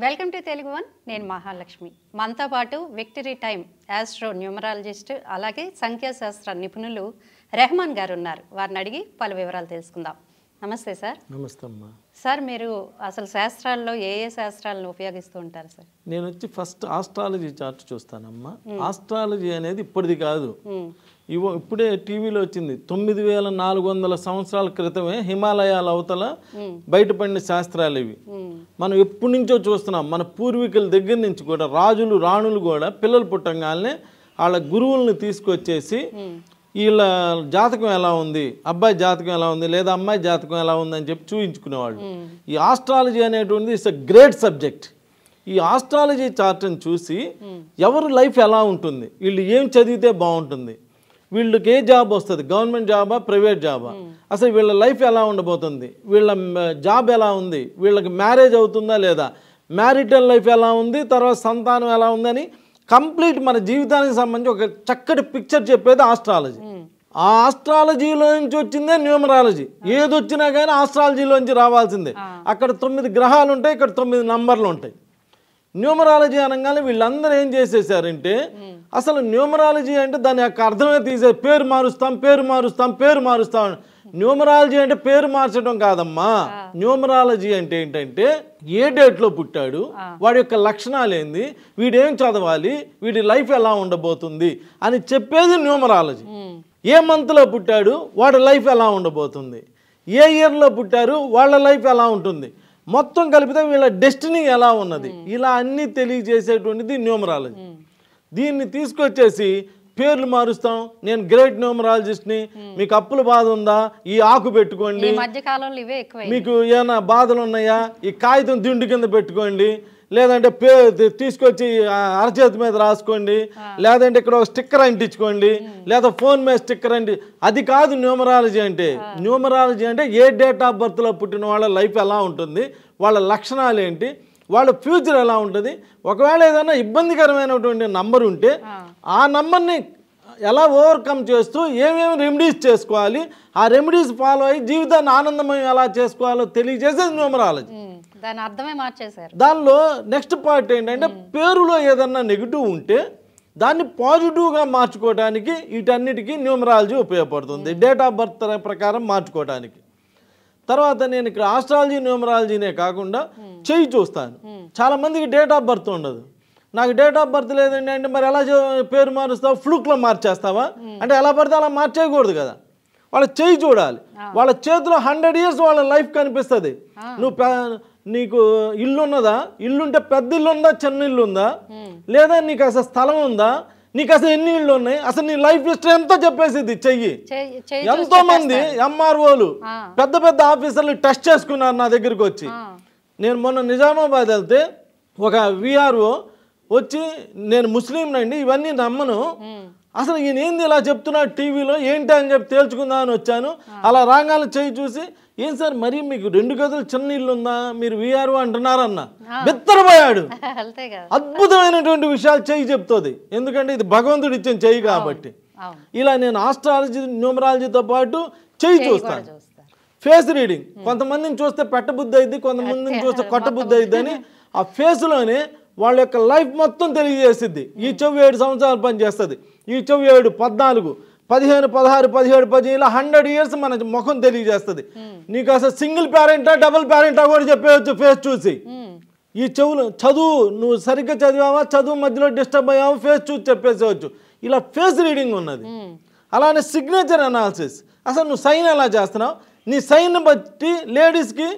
Welcome to Telugu one. నేను మహాలక్ష్మి. మనతో పాటు విక్టరీ టైమ్ ఆస్ట్రో న్యూమరాలజిస్ట్ అలాగే సంఖ్యాశాస్త్ర నిపుణులు రెహమాన్ గారు ఉన్నారు. వారిని అడిగి పలు వివరాలు తెలుసుకుందాం. నమస్తే సార్. నమస్తే అమ్మా. సార్, మీరు అసలు శాస్త్రాల్లో ఏ శాస్త్రాలను ఉపయోగిస్తూ ఉంటారు సార్? నేను వచ్చి ఫస్ట్ ఆస్ట్రాలజీ చార్ట్ చూస్తానమ్మా. ఆస్ట్రాలజీ అనేది ఇప్పటిది కాదు, ఇప్పుడే టీవీలో వచ్చింది. 9400 సంవత్సరాల క్రితమే హిమాలయాల అవతల బయటపడిన శాస్త్రాలు ఇవి. మనం ఎప్పటి నుంచో చూస్తున్నాం. మన పూర్వీకుల దగ్గర నుంచి కూడా రాజులు రాణులు కూడా పిల్లలు పుట్టంగానే వాళ్ళ గురువుల్ని తీసుకొచ్చేసి వీళ్ళ జాతకం ఎలా ఉంది, అబ్బాయి జాతకం ఎలా ఉంది, లేదా అమ్మాయి జాతకం ఎలా ఉంది అని చెప్పి చూపించుకునేవాళ్ళు. ఈ ఆస్ట్రాలజీ అనేటువంటిది ఇట్స్ అ గ్రేట్ సబ్జెక్ట్. ఈ ఆస్ట్రాలజీ చార్ట్ని చూసి ఎవరు లైఫ్ ఎలా ఉంటుంది, వీళ్ళు ఏం చదివితే బాగుంటుంది, వీళ్ళకి ఏ జాబ్ వస్తుంది, గవర్నమెంట్ జాబా ప్రైవేట్ జాబా, అసలు వీళ్ళ లైఫ్ ఎలా ఉండబోతుంది, వీళ్ళ జాబ్ ఎలా ఉంది, వీళ్ళకి మ్యారేజ్ అవుతుందా లేదా, మ్యారిటల్ లైఫ్ ఎలా ఉంది, తర్వాత సంతానం ఎలా ఉందని కంప్లీట్ మన జీవితానికి సంబంధించి ఒక చక్కటి పిక్చర్ చెప్పేది ఆస్ట్రాలజీ. ఆ ఆస్ట్రాలజీలో నుంచి వచ్చిందే న్యూమరాలజీ. ఏది వచ్చినా కానీ ఆస్ట్రాలజీలోంచి రావాల్సిందే. అక్కడ 9 గ్రహాలు ఉంటాయి, ఇక్కడ 9 నంబర్లు ఉంటాయి. న్యూమరాలజీ అనగానే వీళ్ళందరూ ఏం చేసేసారంటే అసలు న్యూమరాలజీ అంటే దాని యొక్క అర్థమే తీసే పేరు మారుస్తాం. న్యూమరాలజీ అంటే పేరు మార్చడం కాదమ్మా. న్యూమరాలజీ అంటే ఏంటంటే ఏ డేట్లో పుట్టాడు, వాడి యొక్క లక్షణాలు ఏంది, వీడేం చదవాలి, వీడి లైఫ్ ఎలా ఉండబోతుంది అని చెప్పేది న్యూమరాలజీ. ఏ మంత్లో పుట్టాడు, వాడి లైఫ్ ఎలా ఉండబోతుంది, ఏ ఇయర్లో పుట్టారు, వాళ్ళ లైఫ్ ఎలా ఉంటుంది, మొత్తం కలిపితే వీళ్ళ డెస్టినీ ఎలా ఉన్నది, ఇలా అన్నీ తెలియజేసేటువంటిది న్యూమరాలజీ. దీన్ని తీసుకొచ్చేసి పేర్లు మారుస్తాం, నేను గ్రేట్ న్యూమరాలజిస్ట్ని, మీకు అప్పుల బాధ ఉందా, ఈ ఆకు పెట్టుకోండి, మీకు ఏమైనా బాధలు ఉన్నాయా, ఈ కాగితం దిండు కింద పెట్టుకోండి, లేదంటే తీసుకొచ్చి అరచేతి మీద రాసుకోండి, లేదంటే ఇక్కడ ఒక స్టిక్కర్ అంటించుకోండి, లేదా ఫోన్ మీద స్టిక్కర్ అంటి. అది కాదు న్యూమరాలజీ అంటే. న్యూమరాలజీ అంటే ఏ డేట్ ఆఫ్ బర్త్లో పుట్టిన వాళ్ళ లైఫ్ ఎలా ఉంటుంది, వాళ్ళ లక్షణాలు ఏంటి, వాళ్ళ ఫ్యూచర్ ఎలా ఉంటుంది, ఒకవేళ ఏదైనా ఇబ్బందికరమైనటువంటి నంబర్ ఉంటే ఆ నంబర్ని ఎలా ఓవర్కమ్ చేస్తూ ఏమేమి రెమెడీస్ చేసుకోవాలి, ఆ రెమెడీస్ ఫాలో అయ్యి జీవితాన్ని ఆనందమయం ఎలా చేసుకోవాలో తెలియజేసేది న్యూమరాలజీ. దాని అర్థమే మార్చేశారు. దానిలో నెక్స్ట్ పార్ట్ ఏంటంటే పేరులో ఏదన్నా నెగిటివ్ ఉంటే దాన్ని పాజిటివ్గా మార్చుకోవడానికి వీటన్నిటికీ న్యూమరాలజీ ఉపయోగపడుతుంది, డేట్ ఆఫ్ బర్త్ ప్రకారం మార్చుకోవడానికి. తర్వాత నేను ఇక్కడ ఆస్ట్రాలజీ న్యూమరాలజీనే కాకుండా చెయ్యి చూస్తాను. చాలామందికి డేట్ ఆఫ్ బర్త్ ఉండదు. నాకు డేట్ ఆఫ్ బర్త్ లేదండి అంటే మరి ఎలా పేరు మారుస్తావు, ఫ్లూక్లో మార్చేస్తావా అంటే ఎలా పడితే అలా మార్చేయకూడదు కదా. వాళ్ళ చెయ్యి చూడాలి. వాళ్ళ చేతిలో 100 years వాళ్ళ లైఫ్ కనిపిస్తుంది. నీకు ఇల్లు ఉన్నదా, ఇల్లుంటే పెద్ద ఇల్లు ఉందా, చిన్న ఇల్లు ఉందా, లేదా నీకు అసలు స్థలం ఉందా, నీకు అసలు ఎన్ని ఇళ్ళు ఉన్నాయి, అసలు నీ లైఫ్ హిస్టరీ ఎంతో చెప్పేసింది చెయ్యి. ఎంతో మంది ఎంఆర్ఓలు పెద్ద పెద్ద ఆఫీసర్లు టెస్ట్ చేసుకున్నారు నా దగ్గరికి వచ్చి. నేను మొన్న నిజామాబాద్ వెళ్తే ఒక విఆర్ఓ వచ్చి నేను ముస్లింనండి, ఇవన్నీ నమ్మను, అసలు ఈయన ఏంది ఇలా చెప్తున్నాడు టీవీలో ఏంటి అని చెప్పి తేల్చుకుందామని వచ్చాను. అలా రాగానే చెయ్యి చూసి, ఏం సార్ మరి మీకు 2 గదులు చిన్న ఇల్లు ఉందా, మీరు విఆర్ఓ అంటున్నారన్న బెత్తరపోయాడు. అద్భుతమైనటువంటి విషయాలు చెయ్యి చెప్తుంది, ఎందుకంటే ఇది భగవంతుడు ఇచ్చిన చెయ్యి కాబట్టి. ఇలా నేను ఆస్ట్రాలజీ న్యూమరాలజీతో పాటు చెయ్యి చూస్తాను. ఫేస్ రీడింగ్, కొంతమందిని చూస్తే పెట్టబుద్ధి అయింది, కొంతమందిని చూస్తే కొట్టబుద్ధి అయింది అని ఆ ఫేస్లోనే వాళ్ళ యొక్క లైఫ్ మొత్తం తెలియజేస్తుంది. ఈ చెవి 7 సంవత్సరాలు పనిచేస్తుంది, ఈ చెవి 7, 14, 15, 16, 17, 18 ఇలా 100 years మన ముఖం తెలియజేస్తుంది. నీకు అసలు సింగిల్ పేరెంటా డబుల్ పేరెంటా కూడా చెప్పేయచ్చు ఫేస్ చూసి. ఈ చెవులు చదువు, నువ్వు సరిగ్గా చదివావా, చదువు మధ్యలో డిస్టర్బ్ అయ్యావా, ఫేస్ చూసి చెప్పేసేవచ్చు. ఇలా ఫేస్ రీడింగ్ ఉన్నది. అలానే సిగ్నేచర్ అనాలిసిస్, అసలు నువ్వు సైన్ ఎలా చేస్తున్నావు, నీ సైన్ బట్టి లేడీస్కి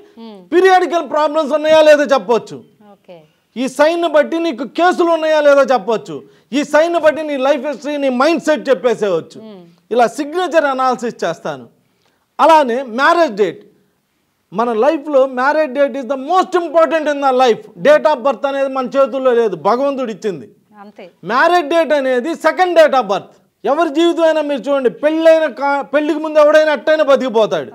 పీరియాడికల్ ప్రాబ్లమ్స్ ఉన్నాయా లేదో చెప్పవచ్చు, ఈ సైన్ బట్టి నీకు కేసులు ఉన్నాయా లేదో చెప్పవచ్చు, ఈ సైన్ బట్టి నీ లైఫ్ హిస్టరీ, నీ మైండ్ సెట్ చెప్పేసేవచ్చు. ఇలా సిగ్నేచర్ అనాలిసిస్ చేస్తాను. అలానే మ్యారేజ్ డేట్, మన లైఫ్లో marriage date is the most important in the life. Date of birth అనేది మన చేతుల్లో లేదు, భగవంతుడు ఇచ్చింది. మ్యారేజ్ డేట్ అనేది సెకండ్ డేట్ ఆఫ్ బర్త్. ఎవరి జీవితం అయినా మీరు చూడండి, పెళ్ళికి ముందు ఎవడైనా అట్టైనా బతికిపోతాడు.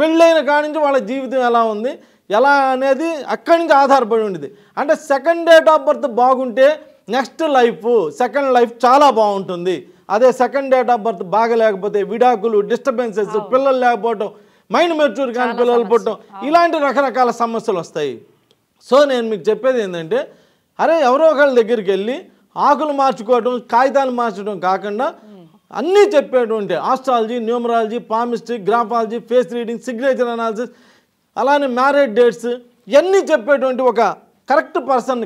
పెళ్ళైన కాడి నుంచి వాళ్ళ జీవితం ఎలా ఉంది, ఎలా అనేది అక్కడి నుంచి ఆధారపడి ఉండేది. అంటే సెకండ్ డేట్ ఆఫ్ బర్త్ బాగుంటే నెక్స్ట్ లైఫ్, సెకండ్ లైఫ్ చాలా బాగుంటుంది. అదే సెకండ్ డేట్ ఆఫ్ బర్త్ బాగా లేకపోతే విడాకులు, డిస్టర్బెన్సెస్, పిల్లలు లేకపోవటం, మైండ్ మెచ్యూర్ కానీ పిల్లలు పుట్టడం, ఇలాంటి రకరకాల సమస్యలు వస్తాయి. సో నేను మీకు చెప్పేది ఏంటంటే, అరే ఎవరో ఒకళ్ళ దగ్గరికి వెళ్ళి ఆకులు మార్చుకోవడం, కాగితాలు మార్చడం కాకుండా అన్నీ చెప్పేటువంటి astrology, numerology, palmistry, graphology, face reading, signature analysis, అలానే మ్యారేజ్ డేట్స్ ఇవన్నీ చెప్పేటువంటి ఒక కరెక్ట్ పర్సన్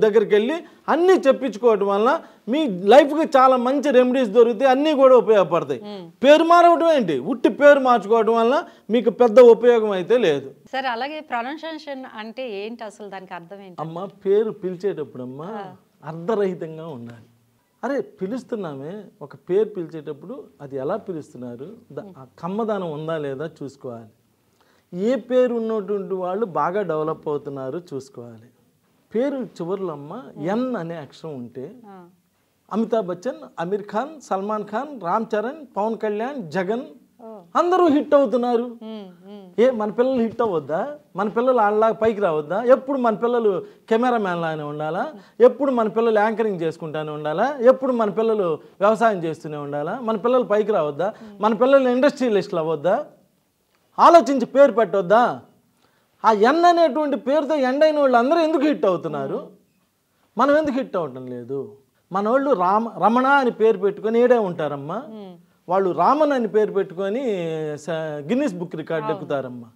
దగ్గరికి వెళ్ళి అన్నీ చెప్పించుకోవడం వల్ల మీ లైఫ్కి చాలా మంచి రెమెడీస్ దొరుకుతాయి, అన్నీ కూడా ఉపయోగపడతాయి. పేరు మారవడం ఏంటి, ఉట్టి పేరు మార్చుకోవడం వల్ల మీకు పెద్ద ఉపయోగం అయితే లేదు. సరే, అలాగే ప్రొనౌన్సియేషన్ అంటే ఏంటి, అసలు దానికి అర్థం ఏంటి? అమ్మ, పేరు పిలిచేటప్పుడు అమ్మా అర్ధరహితంగా ఉండాలి. అరే పిలుస్తున్నామే, ఒక పేరు పిలిచేటప్పుడు అది ఎలా పిలుస్తున్నారు, ఆ కమ్మదానం ఉందా లేదా చూసుకోవాలి. ఏ పేరు ఉన్నటువంటి వాళ్ళు బాగా డెవలప్ అవుతున్నారు చూసుకోవాలి. పేరు చివరిలో అమ్మ ఎన్ అనే అక్షరం ఉంటే అమితాబ్ బచ్చన్, అమీర్ ఖాన్, సల్మాన్ ఖాన్, రామ్ చరణ్, పవన్ కళ్యాణ్, జగన్ అందరూ హిట్ అవుతున్నారు. మన పిల్లలు హిట్ అవ్వద్దా? మన పిల్లలు వాళ్ళలాగా పైకి రావద్దా? ఎప్పుడు మన పిల్లలు కెమెరామ్యాన్ లాగానే ఉండాలా? ఎప్పుడు మన పిల్లలు యాంకరింగ్ చేసుకుంటూనే ఉండాలా? ఎప్పుడు మన పిల్లలు వ్యవసాయం చేస్తూనే ఉండాలా? మన పిల్లలు పైకి రావద్దా? మన పిల్లలు ఇండస్ట్రియలిస్టులు అవ్వద్దా? ఆలోచించి పేరు పెట్టొద్దా? ఆ ఎన్ అనేటువంటి పేరుతో ఎండ్ అయిన వాళ్ళు అందరూ ఎందుకు హిట్ అవుతున్నారు, మనం ఎందుకు హిట్ అవ్వటం లేదు? మన వాళ్ళు రమణ అని పేరు పెట్టుకొని ఏడే ఉంటారమ్మా. వాళ్ళు రామన్ అని పేరు పెట్టుకొని గిన్నిస్ బుక్ రికార్డు ఎక్కుతారమ్మా.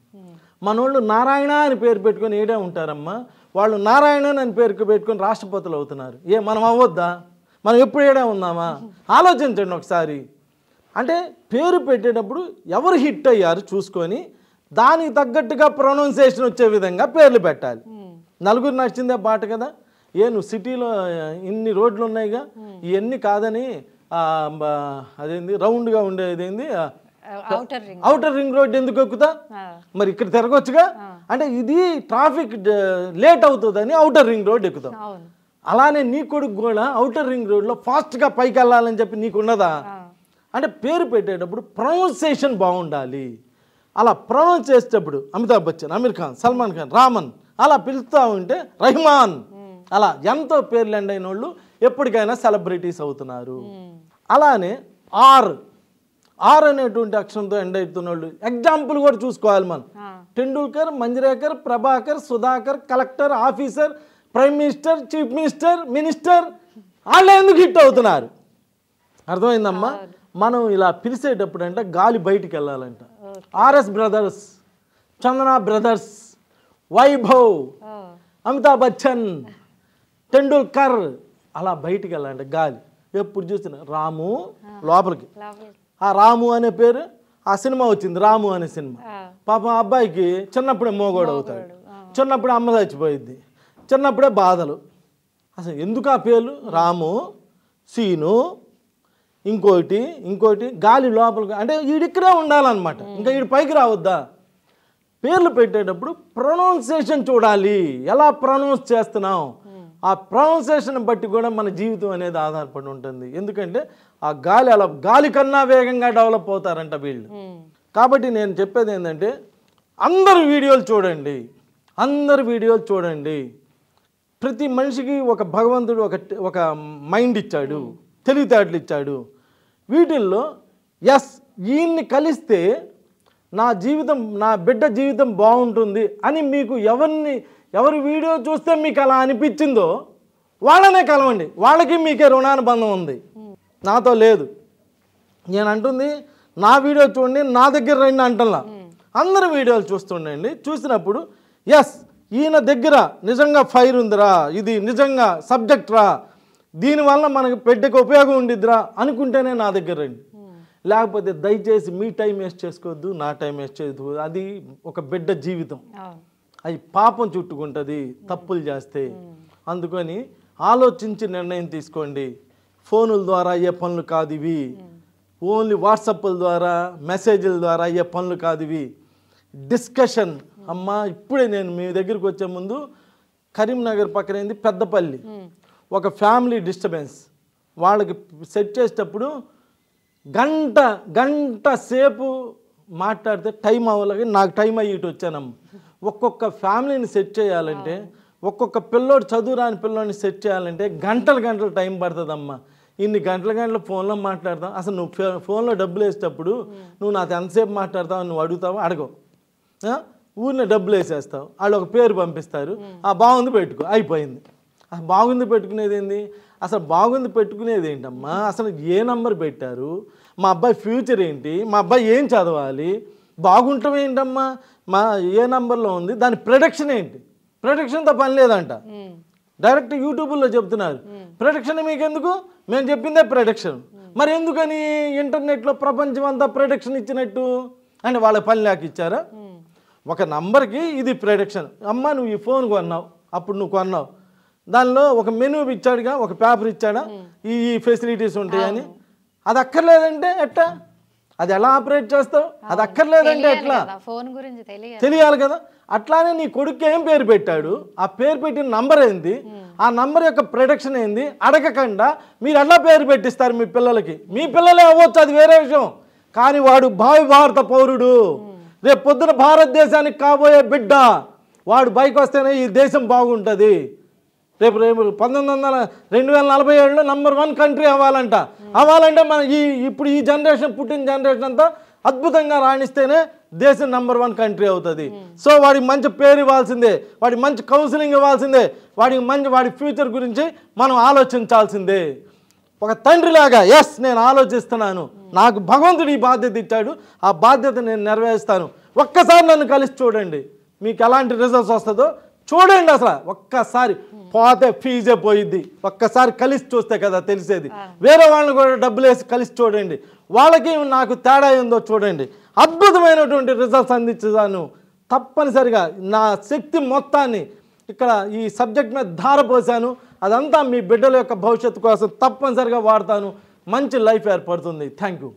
మన వాళ్ళు నారాయణ అని పేరు పెట్టుకొని ఏడే ఉంటారమ్మా. వాళ్ళు నారాయణన్ అని పేరు పెట్టుకొని రాష్ట్రపతులు అవుతున్నారు. మనం అవ్వద్దా? మనం ఎప్పుడు ఏడే ఉన్నామా? ఆలోచించండి ఒకసారి. అంటే పేరు పెట్టేటప్పుడు ఎవరు హిట్ అయ్యారు చూసుకొని దానికి తగ్గట్టుగా ప్రొనౌన్సియేషన్ వచ్చే విధంగా పేర్లు పెట్టాలి. నలుగురు నచ్చిందే పాట కదా. నువ్వు సిటీలో ఇన్ని రోడ్లు ఉన్నాయిగా, ఇవన్నీ కాదని అదేంది రౌండ్గా ఉండేదేంది ఔటర్ రింగ్ రోడ్ ఎందుకు ఎక్కుతా, మరి ఇక్కడ తిరగొచ్చుగా. అంటే ఇది ట్రాఫిక్ లేట్ అవుతుందని ఔటర్ రింగ్ రోడ్ ఎక్కుతాం. అలానే నీ కొడుకు కూడా ఔటర్ రింగ్ రోడ్లో ఫాస్ట్గా పైకి వెళ్ళాలని చెప్పి నీకు ఉన్నదా? అంటే పేరు పెట్టేటప్పుడు ప్రొనౌన్సియేషన్ బాగుండాలి. అలా ప్రొనౌన్స్ చేసేటప్పుడు అమితాబ్ బచ్చన్, అమీర్ ఖాన్, సల్మాన్ ఖాన్, రామన్ అలా పిలుస్తూ ఉంటే రెహమాన్ అలా ఎంతో పేర్లు ఎండ్ అయిన వాళ్ళు ఎప్పటికైనా సెలబ్రిటీస్ అవుతున్నారు. అలానే ఆర్ అనేటువంటి అక్షరంతో ఎండ్ అవుతున్న వాళ్ళు ఎగ్జాంపుల్ కూడా చూసుకోవాలి మనం. Tendulkar, Manjrekar, Prabhakar, Sudhakar, collector, officer, prime minister, chief minister, minister వాళ్ళు ఎందుకు హిట్ అవుతున్నారు? అర్థమైందమ్మా? మనం ఇలా పిలిచేటప్పుడు అంటే గాలి బయటికి వెళ్ళాలంట. ఆర్ఎస్ బ్రదర్స్, చందన బ్రదర్స్, వైభవ్, అమితాబ్ బచ్చన్, టెండూల్కర్ అలా బయటికి వెళ్ళాలంట గాలి. ఎప్పుడు చూసిన రాము లోపలికి. ఆ రాము అనే పేరు ఆ సినిమా వచ్చింది, రాము అనే సినిమా. పాపం అబ్బాయికి చిన్నప్పుడే మోగోడు అవుతాడు, చిన్నప్పుడే అమ్మ చచ్చిపోయిద్ది, చిన్నప్పుడే బాధలు. అసలు ఎందుకు ఆ పేర్లు? రాము, సీను, ఇంకోటి గాలి లోపలికి. అంటే వీడిక్కడే ఉండాలన్నమాట, ఇంకా వీడి పైకి రావద్దా? పేర్లు పెట్టేటప్పుడు ప్రొనౌన్సియేషన్ చూడాలి, ఎలా ప్రొనౌన్స్ చేస్తున్నాం. ఆ ప్రొనౌన్సియేషన్ బట్టి కూడా మన జీవితం అనేది ఆధారపడి ఉంటుంది. ఎందుకంటే ఆ గాలి కన్నా వేగంగా డెవలప్ అవుతారంట వీళ్ళు. కాబట్టి నేను చెప్పేది ఏంటంటే అందరు వీడియోలు చూడండి. ప్రతి మనిషికి ఒక భగవంతుడు ఒక మైండ్ ఇచ్చాడు, తెలివితేటలు ఇచ్చాడు. వీటిల్లో ఈయన్ని కలిస్తే నా బిడ్డ జీవితం బాగుంటుంది అని మీకు ఎవరి వీడియో చూస్తే మీకు అలా అనిపించిందో వాళ్ళనే కలవండి. వాళ్ళకి మీకే రుణానుబంధం ఉంది, నాతో లేదు. నేను అంటుంది నా వీడియో చూడండి, నా దగ్గర రండి అంటలా. అందరు వీడియోలు చూస్తుండండి. చూసినప్పుడు ఈయన దగ్గర నిజంగా ఫైర్ ఉందిరా, ఇది నిజంగా సబ్జెక్ట్ రా, దీనివల్ల మనకు బిడ్డకు ఉపయోగం ఉండిద్దిరా అనుకుంటేనే నా దగ్గర రండి. లేకపోతే దయచేసి మీ టైం వేస్ట్ చేసుకోవద్దు, నా టైం వేస్ట్ చేయొద్దు. అది ఒక బిడ్డ జీవితం, అది పాపం చుట్టుకుంటుంది తప్పులు చేస్తే. అందుకని ఆలోచించి నిర్ణయం తీసుకోండి. ఫోనుల ద్వారా అయ్యే పనులు కాదు ఇవి, ఓన్లీ వాట్సాప్ల ద్వారా మెసేజ్ల ద్వారా అయ్యే పనులు కాదు ఇవి. డిస్కషన్. అమ్మా ఇప్పుడే నేను మీ దగ్గరికి వచ్చే ముందు కరీంనగర్ పక్కనైంది పెద్దపల్లి, ఒక ఫ్యామిలీ డిస్టర్బెన్స్. వాళ్ళకి సెట్ చేసేటప్పుడు గంట సేపు మాట్లాడితే టైం అవ్వలేక నాకు టైం అయ్యి వచ్చానమ్మ. ఒక్కొక్క ఫ్యామిలీని సెట్ చేయాలంటే, ఒక్కొక్క పిల్లోడు చదువురాని పిల్లోడిని సెట్ చేయాలంటే గంటలు టైం పడుతుందమ్మా. ఇన్ని గంటలు ఫోన్లో మాట్లాడతావు. అసలు నువ్వు ఫోన్లో డబ్బులు వేసేటప్పుడు నువ్వు నాతో ఎంతసేపు మాట్లాడతావు నువ్వు అడుగుతావా? అడగవు. ఊరిని డబ్బులు వేసేస్తావు, వాళ్ళు ఒక పేరు పంపిస్తారు, బాగుంది పెట్టుకో, అయిపోయింది. అసలు బాగుంది పెట్టుకునేది ఏంది? అసలు బాగుంది పెట్టుకునేది ఏంటమ్మా? అసలు ఏ నంబర్ పెట్టారు? మా అబ్బాయి ఫ్యూచర్ ఏంటి? మా అబ్బాయి ఏం చదవాలి? బాగుంటాం ఏంటమ్మా? మా ఏ నంబర్లో ఉంది? దాని ప్రొడక్షన్ ఏంటి? ప్రొడక్షన్తో పని లేదంట. డైరెక్ట్ యూట్యూబ్లో చెప్తున్నారు ప్రొడక్షన్ మీకెందుకు, మేము చెప్పిందే ప్రొడక్షన్. మరి ఎందుకని ఇంటర్నెట్లో ప్రపంచం అంతా ప్రొడక్షన్ ఇచ్చినట్టు? అంటే వాళ్ళ పని లేక ఇచ్చారా? ఒక నంబర్కి ఇది ప్రొడక్షన్. అమ్మ నువ్వు ఈ ఫోన్ కొన్నావు, అప్పుడు నువ్వు కొన్నావు, దానిలో ఒక మెనూ ఇచ్చాడుగా, ఒక పేపర్ ఇచ్చాడా, ఈ ఫెసిలిటీస్ ఉంటాయని. అది అక్కర్లేదంటే ఎట్టా? అది ఎలా ఆపరేట్ చేస్తావు? అది అక్కర్లేదంటే ఎట్లా? ఫోన్ గురించి తెలియాలి కదా. అట్లానే నీ కొడుకు ఏం పేరు పెట్టాడు, ఆ పేరు పెట్టిన నంబర్ ఏంది, ఆ నంబర్ యొక్క ప్రొడక్షన్ ఏంది అడగకుండా మీరు ఎలా పేరు పెట్టిస్తారు మీ పిల్లలకి? మీ పిల్లలే అవ్వచ్చు, అది వేరే విషయం. కానీ వాడు భావి భారత పౌరుడు, రేపు పొద్దున భారతదేశానికి కాబోయే బిడ్డ. వాడు బైక్ వస్తేనే ఈ దేశం బాగుంటుంది. రేపు 2047లో నంబర్ 1 కంట్రీ అవ్వాలంటే మన ఇప్పుడు ఈ జనరేషన్, పుట్టిన జనరేషన్ అంతా అద్భుతంగా రాణిస్తేనే దేశం నంబర్ 1 కంట్రీ అవుతుంది. సో వాడికి మంచి పేరు ఇవ్వాల్సిందే, వాడికి మంచి కౌన్సిలింగ్ ఇవ్వాల్సిందే, వాడి ఫ్యూచర్ గురించి మనం ఆలోచించాల్సిందే. ఒక తండ్రిలాగా ఎస్ నేను ఆలోచిస్తున్నాను, నాకు భగవంతుడు ఈ బాధ్యత ఇచ్చాడు, ఆ బాధ్యత నేను నెరవేరుస్తాను. ఒక్కసారి నన్ను కలిసి చూడండి, మీకు ఎలాంటి రిజల్ట్స్ వస్తుందో చూడండి. అసలు ఒక్కసారి పోతే ఫీజే పోయిద్ది, ఒక్కసారి కలిసి చూస్తే కదా తెలిసేది. వేరే వాళ్ళని కూడా డబ్బులు వేసి కలిసి చూడండి, వాళ్ళకి నాకు తేడా ఏందో చూడండి. అద్భుతమైనటువంటి రిజల్ట్స్ అందించాను. తప్పనిసరిగా నా శక్తి మొత్తాన్ని ఇక్కడ ఈ సబ్జెక్ట్ మీద ధారపోసాను. అదంతా మీ బిడ్డల యొక్క భవిష్యత్తు కోసం తప్పనిసరిగా వాడతాను. మంచి లైఫ్ ఏర్పడుతుంది. Thank you.